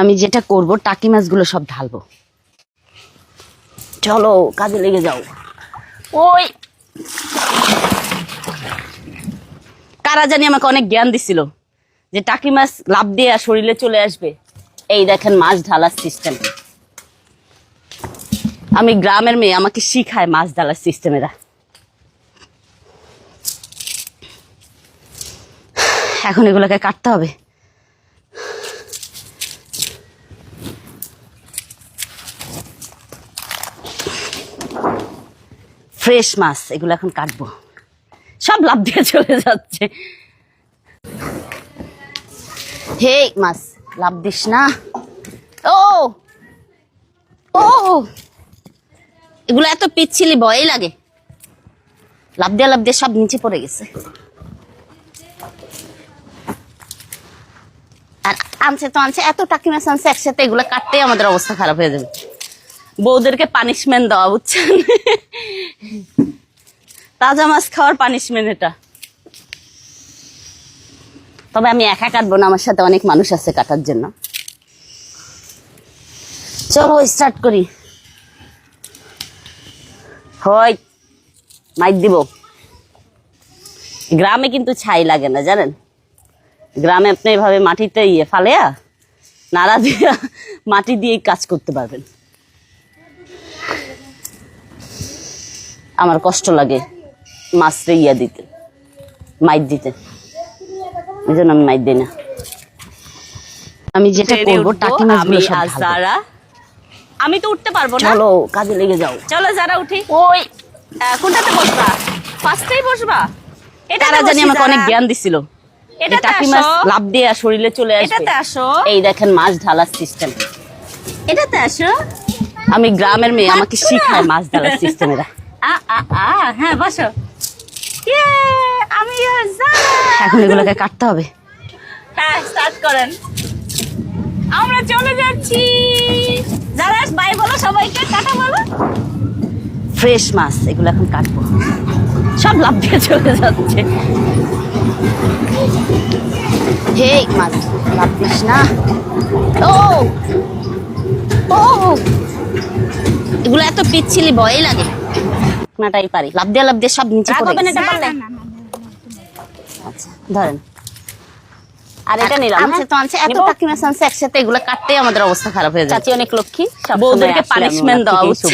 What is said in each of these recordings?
আমি যেটা করব টাকি মাছগুলো সব ঢালবো। চলো কাজে লেগে যাও। ওই কারা জানি আমাকে অনেক জ্ঞান দিছিল যে টাকি মাছ লাফ দিয়ে শরীরে চলে আসবে। এই দেখেন মাছ ঢালার সিস্টেম। আমি গ্রামের মেয়ে, আমাকে শিখায় মাছ ঢালার সিস্টেম এরা। এখন এগুলোকে কাটতে হবে। ফ্রেশ মাছ এগুলো এখন কাটবো। সব লাফ দিয়ে চলে যাচ্ছে। হে মাছ লাফ দিস না। ও ও এগুলো এত পিচ্ছিলি ভয়ই লাগে। লাফ দিয়ে সব নিচে পড়ে গেছে। আর আনছে এত টাকি মাছ আনছে একসাথে, এগুলো কাটতেই আমাদের অবস্থা খারাপ হয়ে যাবে। বউদেরকে পানিশমেন্ট দেওয়া, বুঝছেন? তাজা মাছ খাওয়ার পানিশমেন্ট এটা। তবে আমি একা কাটবো না, আমার সাথে অনেক মানুষ আছে কাটার জন্য। চলো স্টার্ট করি। হয় মাইক দিব। গ্রামে কিন্তু ছাই লাগে না, জানেন? গ্রামে আপনি এভাবে মাটিতে ফালেয়া নাড়া দিয়া মাটি দিয়ে কাজ করতে পারবেন। আমার কষ্ট লাগে মাছরে দিতে, মাইট দিতে, এই জন্য আমি মাইট দিই না। আমি যেটা করবো টাকি মাছগুলো সব ঢালবো। আমি তো উঠতে পারবো না। চলো কাজে লেগে যাও। চলো যারা উঠি। ওই কোনটাতে বসবা? ফার্স্টেই বসবা? এটা জানি আমাকে অনেক জ্ঞান দিছিল। এটা টাকি মাছ লাফ দিয়ে শরীরে চলে আসবে। এটাতে আসো। এই দেখেন মাছ ঢালার সিস্টেম। এটাতে আসো। আমি গ্রামের মেয়ে, আমাকে শিখায় মাছ ঢালার সিস্টেম এরা। হ্যাঁ বসো। আমি এখন এগুলোকে কাটতে হবে। হ্যাঁ স্টার্ট করেন। আমরা চলে যাচ্ছি। যারা বাই বলো, সবাইকে টাটা বলো। ফ্রেশ মাছ এগুলো এখন কাটবো। সব লাফ দিয়ে চলে যাচ্ছে। হে মাছ লাফ দিস না। ও ও এগুলো এত পিচ্ছিলি ভয়ই লাগে। নাটাই পারি লাফ দিয়ে সব নিচে পড়ে গেছে। আচ্ছা ধরেন। আর এটা নিলাম। আনছে এত টাকি মাছ আনছে একসাথে, এগুলো কাটতেই আমাদের অবস্থা খারাপ হয়ে যায়। চাচি অনেক লক্ষ্মী, বউদেরকে পানিশমেন্ট দেওয়া উচিত।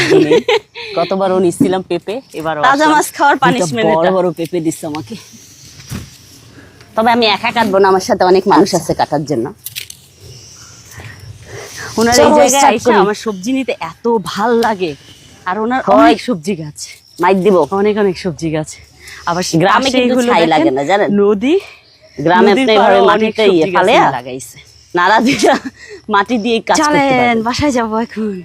কতবারও নিছিলাম পেঁপে, এবার তাজা মাছ খাওয়ার পানিশমেন্ট। বড় বড় পেঁপে দিচ্ছে আমাকে। তবে আমি একা কাটবো না, আমার সাথে অনেক মানুষ আছে কাটার জন্য। ওনার এই জায়গায় আইসা আমার সবজি নিতে এত ভাল লাগে। আর ওনার অনেক সবজি গাছ, মাইক দিব, অনেক সবজি গাছ। আবার গ্রামে কিন্তু ছাই লাগে না, জানেন? নদী, গ্রামে আপনি এভাবে মাটিতে ফালেয়া লাগাইছে, নাড়া দিয়া মাটি দিয়ে কাজ করতে পারবেন। চলেন বাসায় যাবো এখন।